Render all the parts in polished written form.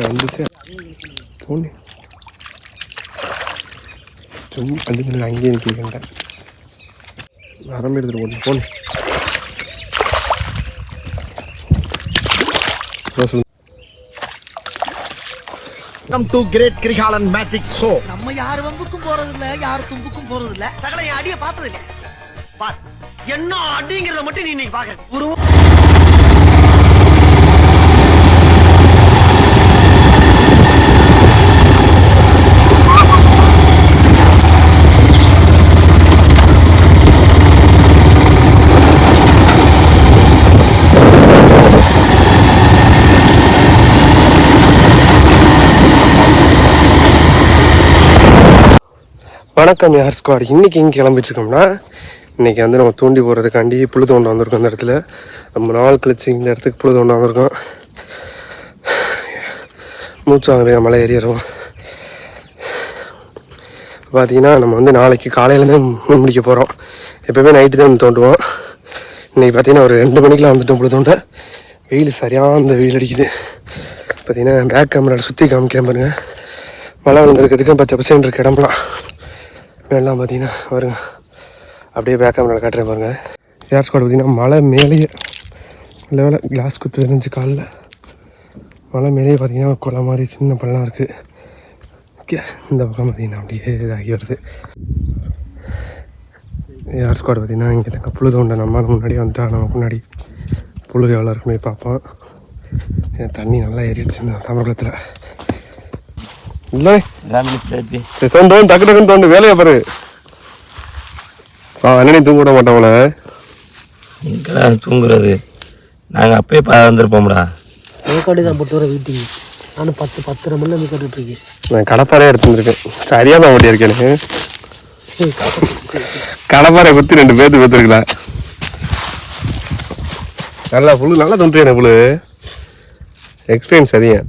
வந்துச்சு போனே சும்மா கண்டிப்பாக அங்கேயே நிற்கிறேன் வரம்பு எடுத்துகிட்டு போகணும் போனே. Welcome to Great Krigalan Magic Show. நம்ம யார் வம்புக்கும் போறது இல்ல, யார் தும்புக்கும் போறது இல்ல. சகல என் அடிய பார்த்தது இல்ல. பார் என்ன அடிங்கறத மட்டும் நீ இன்னைக்கு பாக்குற. வணக்கம் யார் ஸ்குவாட். இன்றைக்கி எங்கே கிளம்பிட்டுருக்கோம்னா, இன்றைக்கி வந்து நம்ம தூண்டி போகிறதுக்காண்டி புழு தோண்ட வந்திருக்கோம். இந்த இடத்துல ரொம்ப நாள் கழிச்சு இந்த இடத்துக்கு புழு தோண்ட வந்திருக்கோம். மூச்சு வாங்குறேன், மலை ஏறிடுறோம். பார்த்திங்கன்னா நம்ம வந்து நாளைக்கு காலையிலேருந்து மீன் முடிக்க போகிறோம். எப்போயுமே நைட்டு தான் தோண்டுவோம். இன்றைக்கி பார்த்திங்கன்னா ஒரு 2 மணிக்கெலாம் வந்துட்டோம் புழு தோண்ட. வெயில் சரியான இந்த வெயில் அடிக்குது. பார்த்திங்கன்னா பேக் கேமராவில் சுற்றி காமிக்கிறேன் பாருங்கள். மழை விழுந்ததுக்கு பச்சை பச்சைன்னு இருக்க இடம்லாம் எல்லாம் பார்த்தீங்கன்னா வருங்க. அப்படியே பேக் கேமரா காட்டுறேன் பாருங்கள். ஏர் ஸ்குவாட் பார்த்தீங்கன்னா மலை மேலேயே லெவலில் கிளாஸ் குத்து இருந்துச்சு காலில். மலை மேலேயே பார்த்தீங்கன்னா குளம் மாதிரி சின்ன பள்ளம் இருக்குது. ஓகே, இந்த பக்கம் பார்த்தீங்கன்னா அப்படியே இதாகி வருது. ஏர் ஸ்குவாட் பார்த்தீங்கன்னா இங்கே தக்க புழு தோண்ட நம்ம முன்னாடியே வந்துட்டா நம்ம முன்னாடி புழு எவ்வளோ இருக்குமே பார்ப்போம். தண்ணி நல்லா ஏறிடுச்சு இந்த தமிழகத்தில். இல்லை தோண்டு டக்கு டக்குன்னு தோண்டு, வேலையை பாரு. அண்ணனே தூங்க விட மாட்டோம்ல. நீங்களாம் தூங்குறது, நாங்கள் அப்பயே வந்துருப்போம்டா. மேற்காடு தான் போட்டு வர வீட்டுக்கு. நானும் 10 மணி மேற்காட்டு இருக்கேன். நான் கடப்பாறையாக எடுத்துருக்கேன். சரியாக தான் ஓட்டி இருக்கேன். கடப்பாறை குத்தி 2 பேர்த்து பேத்துருக்கலாம். நல்லா புழு நல்லா தோன்றியான புழு. எக்ஸ்பீரியன்ஸ் சரியா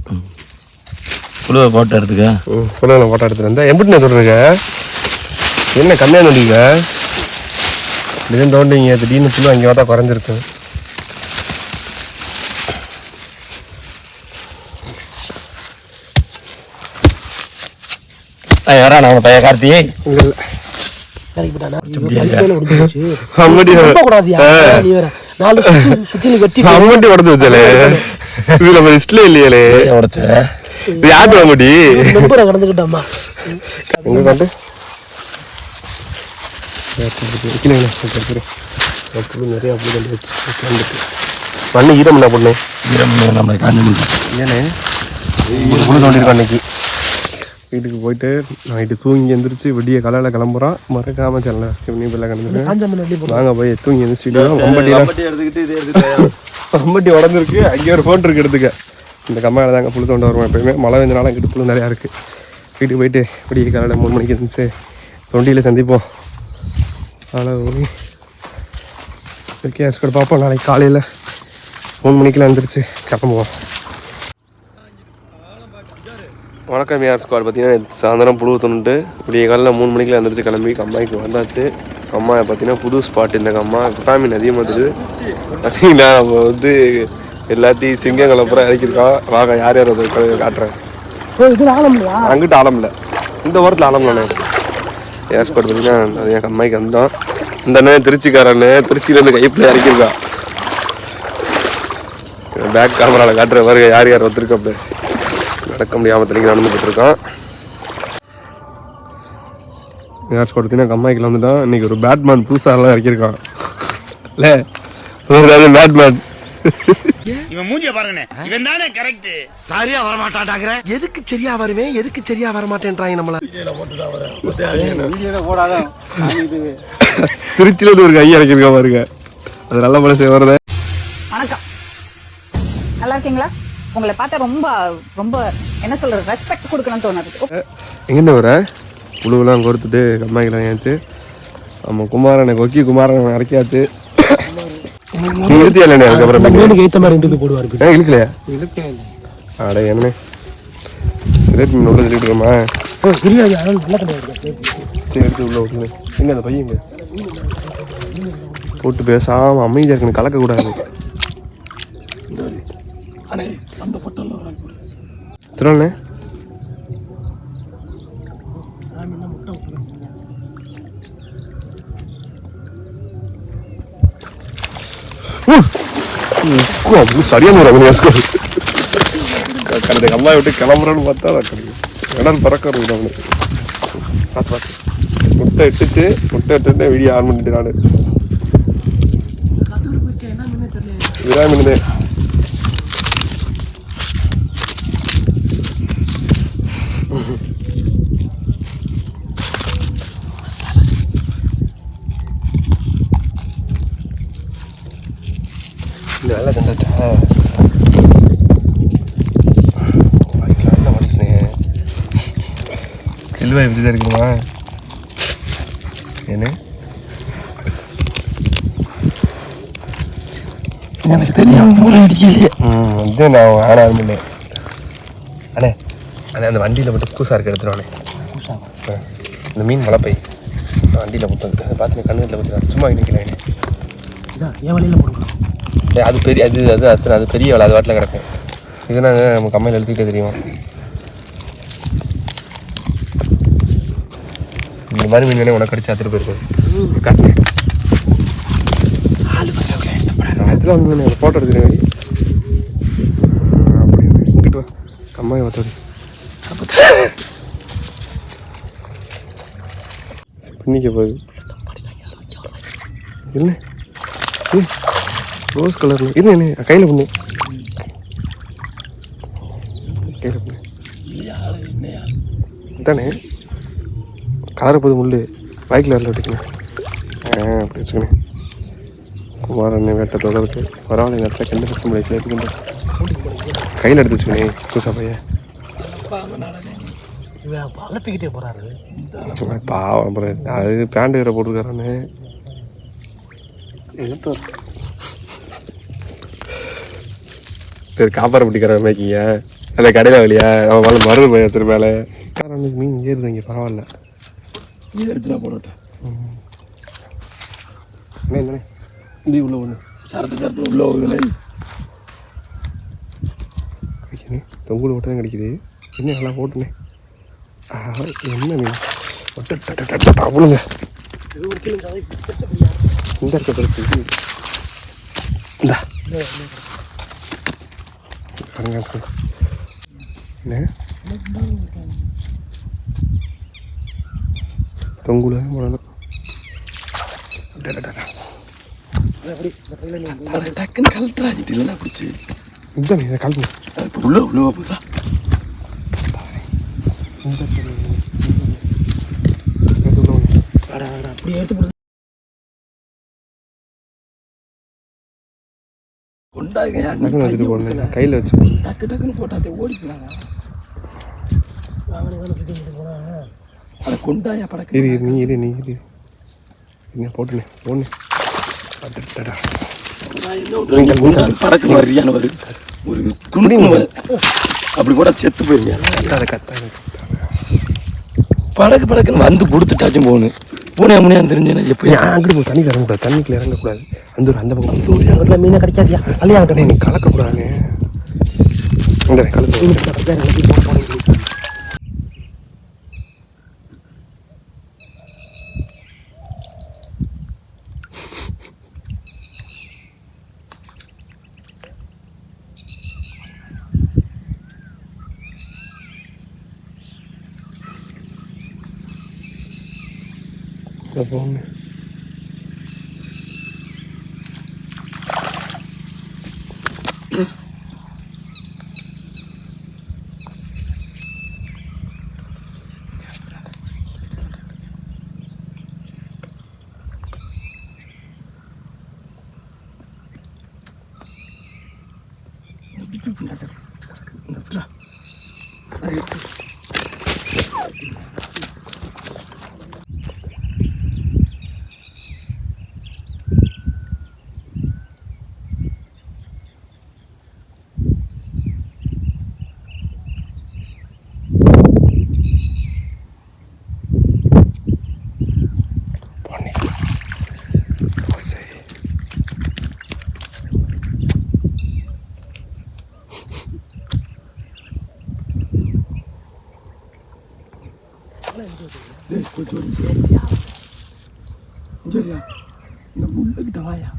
புழுவை போட்டோ எடுத்துக்க. புழுவை போட்டோ எடுத்துட்டு வந்தேன். எப்படி நான் சொல்கிறேங்க, என்ன கம்மியாக தோண்டிங்க திடீர்னு தோண்டிங்க. திடீர்னு புழு அங்கே பார்த்தா குறைஞ்சிருக்கு. யாரா நம்ம பையன் கார்த்தி? இல்லை இல்லை உடச்சு வச்சாலே இதுல லிஸ்ட்ல இல்லையாலே உடச்ச யாரு வாங்கடி கடந்துக்கிட்டாமா உங்க காட்டு நிறைய மண்ணு ஈரம் என்ன பண்ணு நம்மளை காஞ்சி ஏனே தோண்டிருக்கோம் அன்னைக்கு. வீட்டுக்கு போயிட்டு நைட்டு தூங்கி எழுந்திரிச்சு விடிய காலையில் கிளம்புறோம். மறக்காம செல்ல கிளம்பிட்டு வாங்க போய் தூங்கி எழுந்திரிச்சு. கம்பட்டி உடஞ்சிருக்கு. அங்கே ஒரு ஃபோன் இருக்கு எடுத்துக்க. இந்த கம்மாயில் தாங்க புழு தோண்ட வருவோம் எப்பயுமே. மழை வெஞ்சனால அங்கிட்டு புழு நிறையா இருக்குது. வீட்டுக்கு போயிட்டு விடிய காலையில் 3 மணிக்கு இருந்துச்சு தொண்டியில் சந்திப்போம். அதனால் ஓகே கூட பார்ப்போம். நாளைக்கு காலையில் 3 மணிக்கெலாம் எழுந்திரிச்சு கிளம்புவோம். வணக்கம் யார் ஸ்குவாட். பார்த்தீங்கன்னா சாயந்தரம் புழு தோண்டு விடிய காலையில் 3 மணிக்கெலாம் எழுந்திரிச்சு கிளம்பி கம்மாய்க்கு வந்தாச்சு. கம்மாயை பார்த்தீங்கன்னா புது ஸ்பாட். இந்த கம்மா விட்டாமின் அதிகமாக இருக்குது. பார்த்தீங்கன்னா நம்ம வந்து எல்லாத்தையும் சிங்கங்களை பூரா இறக்கிருக்கோம். வாங்க யார் யார் அதை காட்டுறேன். அங்கிட்ட ஆழம் இல்லை, இந்த வாரத்தில் ஆழம்லானே. ஏர் ஸ்குவாட் பார்த்தீங்கன்னா அது என் கம்மாய்க்கு வந்தோம். இந்த அண்ணன் திருச்சிக்காரன்னு திருச்சியிலேருந்து கைப்பில் இறக்கிருக்கான். பேக் கேமராவில் காட்டுற மாதிரி யார் யார் வந்துருக்கு. அப்படி நடக்க முடியாமல் தனிக்கு நடந்துகிட்டு இருக்கோம். ஏர் ஸ்குவாட் பார்த்தீங்கன்னா கம்மாய்க்கு வந்துட்டான். இன்னைக்கு ஒரு பேட்மேன் புதுசாலாம் இறக்கிருக்கான். இல்லை பேட்மேன் இவன் மூஞ்சிய பாருங்க. இவன் தானே கரெக்ட். சரியா வர மாட்டான்டாங்கற. எதுக்கு சரியா வருவேன், எதுக்கு சரியா வர மாட்டேன்றாங்க நம்மள. திருச்சியில ஒரு கை இறக்கிருக்கா பாருங்க. அது நல்ல மனசு வருது. வணக்கம், நல்லா இருக்கீங்களா? உங்களை பார்த்தா ரொம்ப ரொம்ப என்ன சொல்றது, ரெஸ்பெக்ட் கொடுக்கணும்னு தோணுது. எங்கேருந்து வர புழுவெல்லாம் கொடுத்துட்டு கம்மாய்க்கெல்லாம் ஏச்சு. நம்ம குமாரனை கொக்கி குமாரனை இறக்கியாச்சு. போட்டு பேசாமல் அமைதியாக இருக்கணும், கலக்கக்கூடாது. திருவண்ணே சரியான ஒரு கடை அம்மா விட்டு கிளம்புறோன்னு பார்த்தா கடல் பறக்கிறது அவனுக்கு. பார்த்து பார்த்து முட்டை இட்டுட்டு வீடியோ ஆன் பண்ணிட்டு நான் விரா மீன் இந்த வேலை கண்டாச்சா கில்வாய் எப்படி தான் இருக்குமா என்ன எனக்கு தெரியும் மூளை அடிக்கலையே. வந்து நான் ஆரம்பினேன் அண்ணே. அண்ணே அந்த வண்டியில் போட்டு கூசா இருக்க எடுத்துருவானே. இந்த மீன் வளப்பை வண்டியில் போட்டு அதை பார்த்து கண்ணுல போட்டு சும்மா நிற்கிறேன். இதான் என் வழியில் போடுறோம். அது பெரிய அது பெரிய வேலை, அது வாட்டில் கிடக்கும். இது நாங்கள் நம்ம கம்மையில் எழுத்துக்கிட்டே தெரியும். இந்த மாதிரி மீன் வேணே உனக்கு அடிச்சு அத்துட்டு போயிருக்கோம். காட்டு அதில் வந்து ஃபோட்டோ எடுத்துக்கிறேன். அப்படி இங்கிட்டு வா கம்மாயை பார்த்தோடி பின்னிக்க போகுது. இல்லை ரோஸ் கலர்ல இது என்ன கையில் பண்ணு, கையில் பண்ணு தானே கலரை போது முள் பைக்கில் வரல விட்டுக்கணும். அப்படி வச்சுக்கணும். குமாரண்ணே வேட்டை தொடர்பு பரவாயில்ல. இந்த இடத்துல கெண்டு பக்கம் முடியல எடுத்துக்கணும். கையில் எடுத்து வச்சுக்கணே பூசா பையன் அலப்பிக்கிட்டே போகிறாரு. பாவம் அப்புறம் அது பேண்ட் வேற போட்டுருக்காரானே. சரி காப்பார பிடிக்கிற மேய்க்கிங்க அந்த கடையில் வழியா அவன் மேலே மருந்து போய் எடுத்துரு மேலே மீன் ஏறுது இங்கே. பரவாயில்ல போடட்டும். என்னண்ணே இது உள்ள ஒன்று சரத்து உள்ள ஒன்று கிடைக்குது. தொங்குல ஓட்ட தான் கிடைக்குது. என்ன நல்லா போட்டுனே. என்ன மீன் அவ்வளோங்க இந்த இருக்க பெருசு இந்தா என்ன தொங்குல போடணும். டக்குன்னு கலட்டுறாச்சிட்டு இல்லைன்னா பிடிச்சி இதுதான் இதை கலந்து உள்ள உள்ள போதுரா. அப்படி எடுத்து வச்சுட்டு போடணும். கையில் வச்சு டக்கு டக்குன்னு போட்டாதே ஓடிக்கிறாங்க. அதை கொண்டாயா படக்கு நீ இரு என்ன போட்டுனே போன்னு படக்கு மாதிரியான ஒரு குடும்பம் அப்படி கூட செத்து போயிருங்க. அதை கத்தாங்க படக்கு படக்குன்னு வந்து கொடுத்துட்டாச்சும் போகணும். பூனை முனையான்னு தெரிஞ்சேன்னா எப்போ அங்கிட்டு போய் தண்ணிக்கு இறங்கக்கூடாது. தண்ணிக்குள்ள இறங்கக்கூடாது. அந்த பக்கம் வீட்டில் மீனை கிடைக்காதியா அழியாங்கிட்ட நீ கலக்கக்கூடாது. இந்த கலக்கு போங்க. சரியா இந்த முள்ளுக்கிட்ட வாயா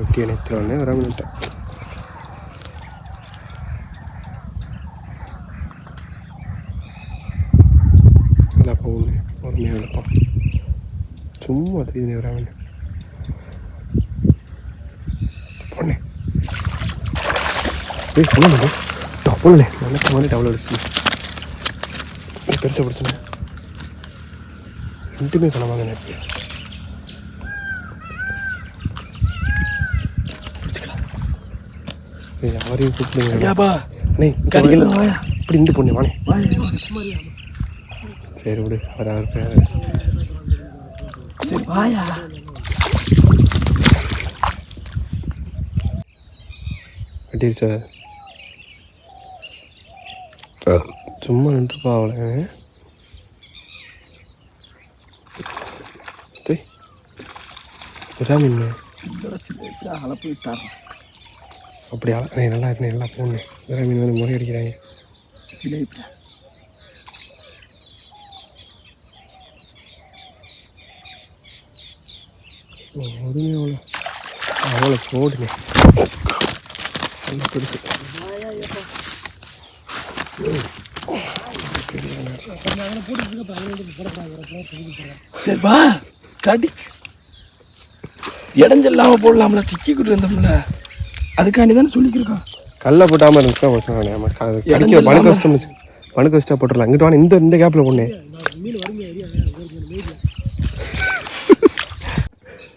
எப்படி நிறுத்த உடனே வராமட்டேன். நல்லா போகுது பொறுமையாக இருப்போம். சும்மா தெரியுது வராமல் பொண்ணு பொண்ணு பொண்ணு நினைச்ச மாதிரி டவுல் அடிச்சு பெருசாக பிடிச்சுண்ணே. ரெண்டுமே பணமாக நினைப்பேன். யாரையும் கூப்பிடுங்க இப்படி இண்டு பொண்ணு வானே. சரி விடு அவர் சரி வாயா கட்டிருச்சா சும்மா நின்றுப்பா அவளை. மீன் போயிட்டார் அப்படி அழகே நல்லா இருக்கேன். நல்லா போகணே வேற மீன் வந்து முறை அடிக்கிறாங்க. ஒதுமே அவ்வளோ அவ்வளோ போடுங்க நல்லா பெருசு. சரி வா கடி இடைஞ்சல்லாம போடலாம்ல சிக்கிக்கிட்டு இருந்தோம்ல அதுக்காண்டி தானே சொல்லிக்கிருக்கோம். கல்லை போட்டாமல் இருந்துச்சுன்னா பிரச்சனை பணு கஷ்டம் பணு கஷ்டம் போட்டுடலாம். இங்கிட்டு வாங்க இந்த கேப்பில் பொண்ணு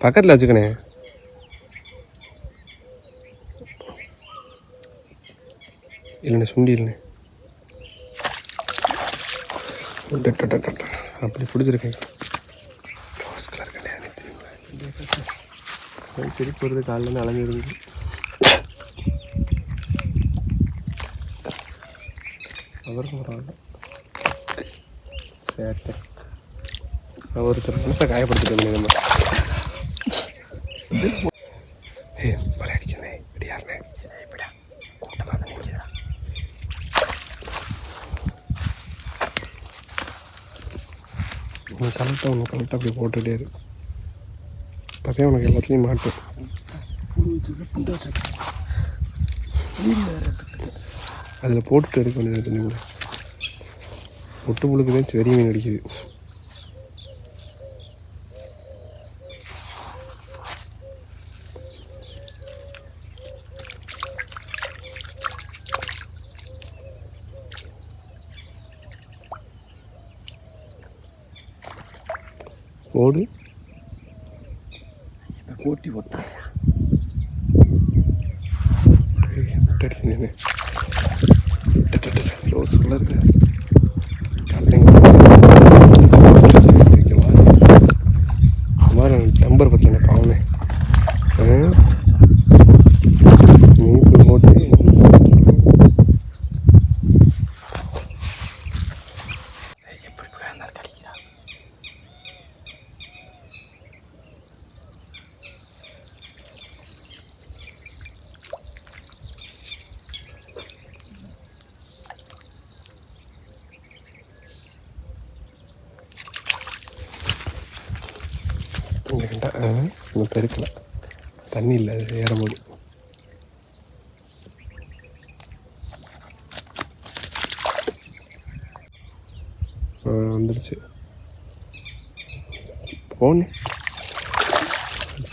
பக்கத்தில் வச்சுக்கணே. இல்லைண்ணே சுண்டி இல்லைண்ணே அப்படி பிடிச்சிருக்கேன். ரோஸ் கலர் கிடையாது சரி போகிறது காலிலேருந்து அலைஞ்சிருந்து அவருக்கும் பரவாயில்ல. சரி சரி ஒருத்தர் மனசை காயப்படுத்திட்டு நம்ம பல அடிக்கிறே இப்படியாருண்ணே இப்படியா கூட்டமாக நினைக்கிறா. உனக்கு கரெக்டாக அப்படி போட்டுகிட்டே இரு. அப்போயே உனக்கு எல்லாத்துலேயும் மாட்டும். அதில் போட்டுட்டு எடுக்க வேண்டியது தண்ணி கூட ஒட்டு புழுக்கு தான் பெரிய மீன் அடிக்குது. ஓடு போட்டி போட்டா ரோஸ் கலர் நம்பர் பத்தல பாவனே மீன் போட்டு இன்னும் பெருக்கல தண்ணி இல்லை அது ஏறும்போது. வந்துடுச்சு போனே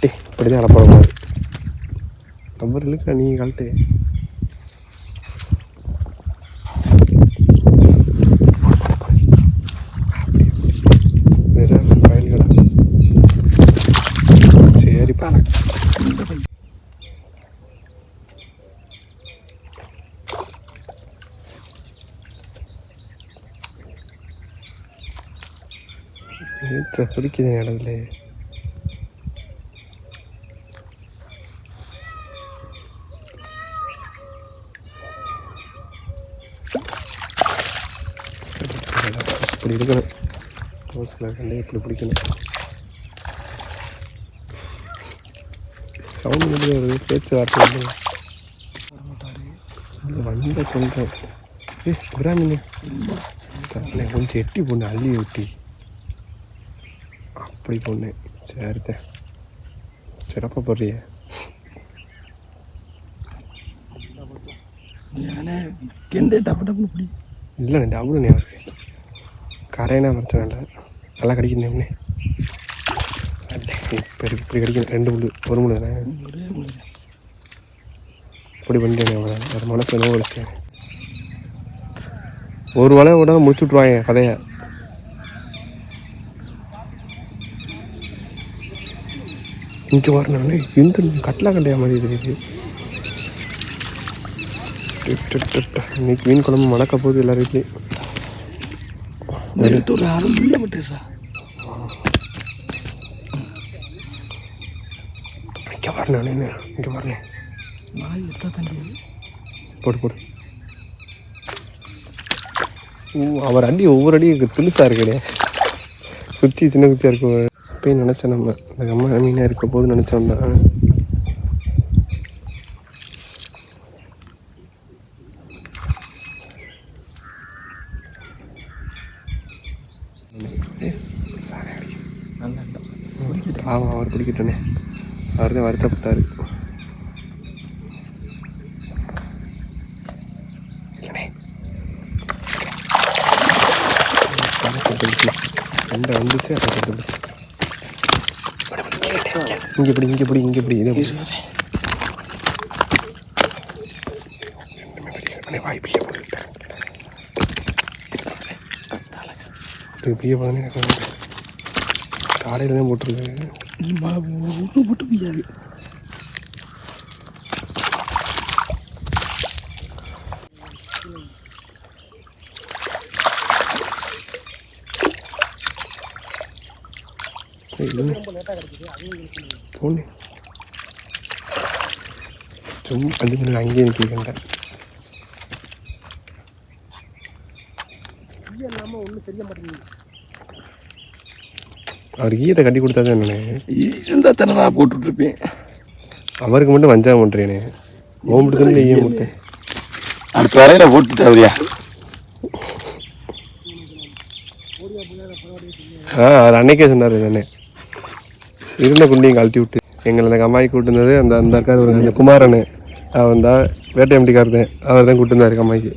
இப்படிதான் அடப்படக்கூடாது. நம்பர் இழுக்க நீ கழட்டு. குடிக்குது இடத்துல இப்படி இருக்கணும். ரோஸ் கலர் கண்டே இப்படி பிடிக்கணும். சவுண்ட் மட்டும் வருது பேச்சு வார்த்தை வந்த சொல்கிறேன். பிராமிங்க கொஞ்சம் எட்டி பொண்ணு அள்ளி ஒட்டி அப்படி பொண்ணு. சரித்த சிறப்பாக போடுறிய. இல்லைண்ணே டபுள்ண்ணே அவருக்கு கரையினா பிரச்சனை இல்லை. நல்லா கடிக்கணும்ண்ணே. இப்போ இப்படி கடிக்கணும். 2 முள் 1 முள் தானே இப்படி பண்ணிட்டேன். அவனை அது மனசு நோவு வச்சேன். ஒரு வலை விட முடிச்சு விட்ருவாங்க கதையை. இங்கே வரணும்னே இந்த கட்லா கண்டையா மாதிரி இருக்குது. இன்னைக்கு மீன் குழம்பு மணக்க போகுது எல்லாரும் வீட்லேயும். இங்கே வரணும் இங்கே வரணும். போடு போடு. அவர் அடி ஒவ்வொரு அடியும் துளுசாக இருக்கே. குச்சி சின்ன குச்சியாக இருக்கும். அப்பயும் நினச்சேன் நம்ம இந்த அம்மா மீனாக இருக்க போது நினச்சோம் தான். பாவம் அவர் பிடிக்கட்டோன்னே. அவர் தான் வருத்தப்பட்டார். வந்துச்சு இங்கே பிடி இதை வாய்ப்பிய போட்டுக்கிட்டேன். பிய போனே காலையில் தான் போட்டிருக்காங்க. போட்டு பியாது போனேன். சும்மா 5 மினிட் அங்கேயே நிற்கிறேன். அவருக்கு ஈயத்தை கட்டி கொடுத்தா தான் என்னண்ணே இருந்தால் தானே நான் போட்டுட்ருப்பேன். அவருக்கு மட்டும் வஞ்சா பண்ணுறேனே. ஓம்பிட்டு தானே ஈயம் கொடுத்தேன். அடுத்த வரையில் போட்டுட்டா அவரியா? அவர் அன்னைக்கே சொன்னார் தானே. இருந்த குண்டியும் கழட்டி விட்டு எங்களை அந்த கம்மாய் கூட்டுனது அந்த அந்த இருக்கார் ஒரு அந்த குமாரனு. அவன் தான் வேட்டை எம்டிக்கார் தான். அவர் தான் கூட்டிருந்தாரு கம்மாய்க்கு.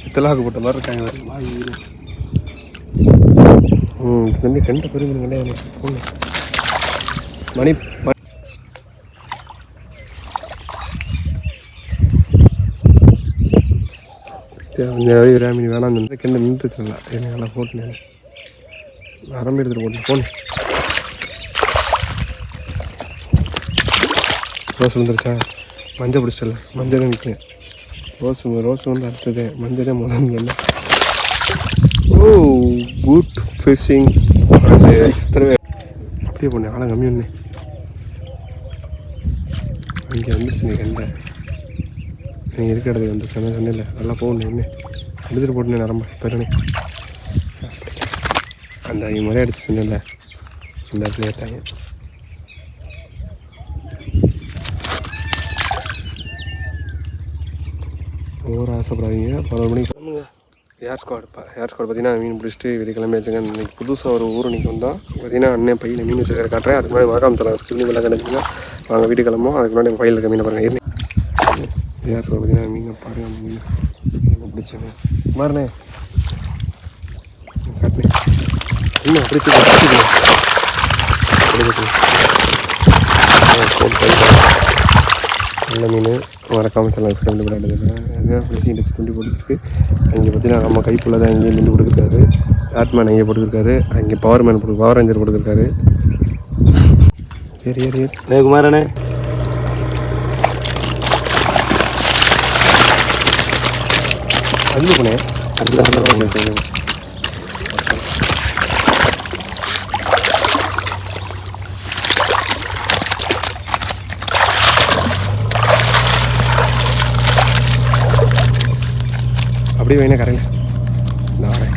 பித்தலாக்கு போட்ட மாதிரி இருக்காங்க. தம்பி கண்ட பெருமை கிடையாது. மணி ராமினி வேணாம் கெண்ட நின்று சொல்லலாம். எனக்கு நல்லா போட்டுனேன். நரம்பு எடுத்துகிட்டு போட்டு போனேன். ரோஸ் வந்துருச்சா? மஞ்சள் பிடிச்சல. மஞ்சள் தான் நிற்கிறேன். ரோஸ் வந்து அடுத்தது மஞ்சள் தான் முதல் என்ன. ஓ குட் ஃபிஷிங். அப்படியே போனேன். ஆளை கம்மி ஒன்று அங்கே வந்துருச்சு. நீ கண்ட நீங்கள் இருக்க இடத்துக்கு வந்து சொன்னில்ல நல்லா போகணும். என்ன எடுத்துகிட்டு போட்டுனே நரம்ப பெருனே. அந்த முறை அடிச்சு சொன்னில்ல அந்த இடத்துல ஏற்றாங்க. ஒவ்வொரு ஆசைப்படாதீங்க. 11 மணிக்கு கிளம்புங்க. ஏர் ஸ்குவாட் பார்த்தீங்கன்னா மீன் பிடிச்சிட்டு வெளியே கிளம்பி வச்சுங்க. இன்றைக்கி புதுசாக ஒரு ஊர் இன்றைக்கி வந்தால் பார்த்தீங்கன்னா அண்ணன் பையில் மீன் வச்சுக்கிற காட்டுறேன். அதுக்கு முன்னாடி மறக்காம சொல்லலாம். ஸ்கிரீன் எல்லாம் கிடச்சிங்கன்னா வாங்க வீட்டுக்கு கிளம்பும். அதுக்கு முன்னாடி பையில் இருக்க மீனை பாருங்கள். ஏர் ஸ்குவாட் பார்த்தீங்கன்னா மீனை பாருங்கள். மீன் பிடிச்சது மாறினே காட்டினேன். இன்னும் பிடிச்சி நல்ல மீன் மறக்காமல் சில கண்டு விளையாடுறது. அதுதான் ஃபிஷிங் டெக்ஸ் துண்டி போட்டுருக்கு. அங்கே பார்த்தீங்கன்னா நம்ம கைப்புள்ள தான் அங்கேயே நின்று கொடுத்துருக்காரு. பேட்மேன் அங்கே போட்டுருக்காரு. அங்கே பவர் ரேஞ்சர் போட்டுருக்காரு. சரி சரி சரி குமாரண்ணே அதில் போனேன். அதில் அப்படியே வேணா கரையில் நான் வரேன்.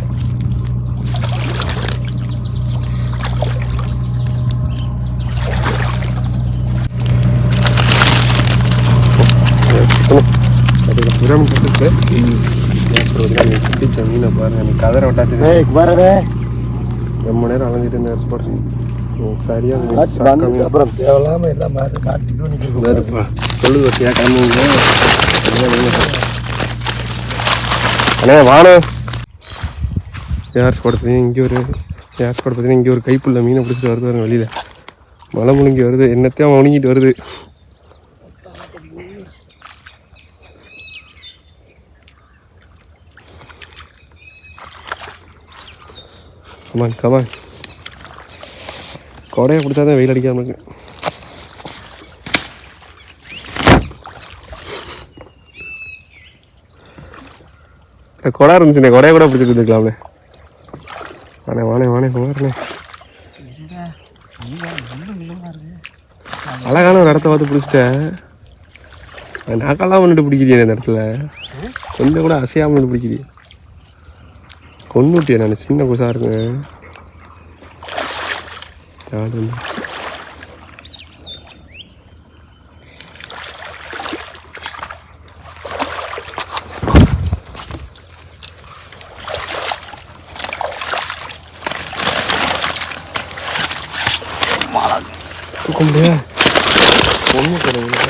பிரமிட் கட்டுச்சு பிடிச்ச மீனை பாருங்க நீ கதரை விட்டாச்சு ரொம்ப நேரம் அலைஞ்சிட்டு இருந்தேன் எக்ஸ்போர்ட் சரியாக அப்புறம் தேவையில்லாம எல்லாம் மாட்டிட்டு சொல்லுது வச்சியா கிளம்புங்க அண்ணே வாணே ஏர் ஸ்பாட் பார்த்தீங்கன்னா இங்கே ஒரு ஏர் ஸ்பாட் பார்த்தீங்கன்னா இங்கே ஒரு கைப்புள்ள மீனை பிடிச்சிட்டு வருது பாருங்க வெளியில் மழை முழுங்கி வருது என்னத்தையும் அவன் முழுங்கிட்டு வருது கமான் கமான் கொடையை பிடிச்சா தான் வெயில் அடிக்காம இருக்கு கொடை இருந்துச்சுண்ணே கொடையை கூட பிடிச்சிட்டு இருந்துக்கலாம்ண்ணே வாணே வாணே வாணே குமாரண்ணே அழகான ஒரு இடத்த பார்த்து பிடிச்சிட்டேன் நாக்கெல்லாம் பண்ணிட்டு பிடிக்கிறியே இந்த இடத்துல கொஞ்சம் கூட அசையாமல் பண்ணிட்டு பிடிக்கிறியே கொண்டுட்டியே நான் சின்ன குசா இருக்கேன் யாரு தூக்க முடியாது ஒன்றும் கிடையாது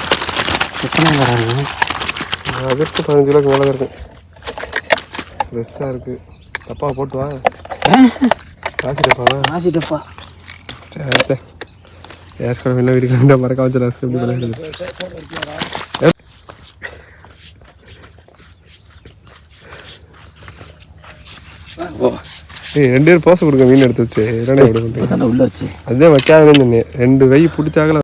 எத்தனை வராங்க அதற்கு 15 கிலோக்கு மேலே இருக்கு ஃப்ரெஷ்ஷாக இருக்குது தப்பா போட்டு வா காசு டப்பாவா ஆசிட்டப்பா சரி ஏர் கூட என்ன வீட்டுக்கு மறக்க வச்சு ரசம் எப்படி பண்ணிடுது ஏய் 2 பேர் போச கொடுங்க மீன் எடுத்து வச்சு என்னடா விட பண்ணுறேன் உள்ள வச்சு அதே வைக்காதுன்னு சொன்னேன் 2 கை பிடிச்சாகல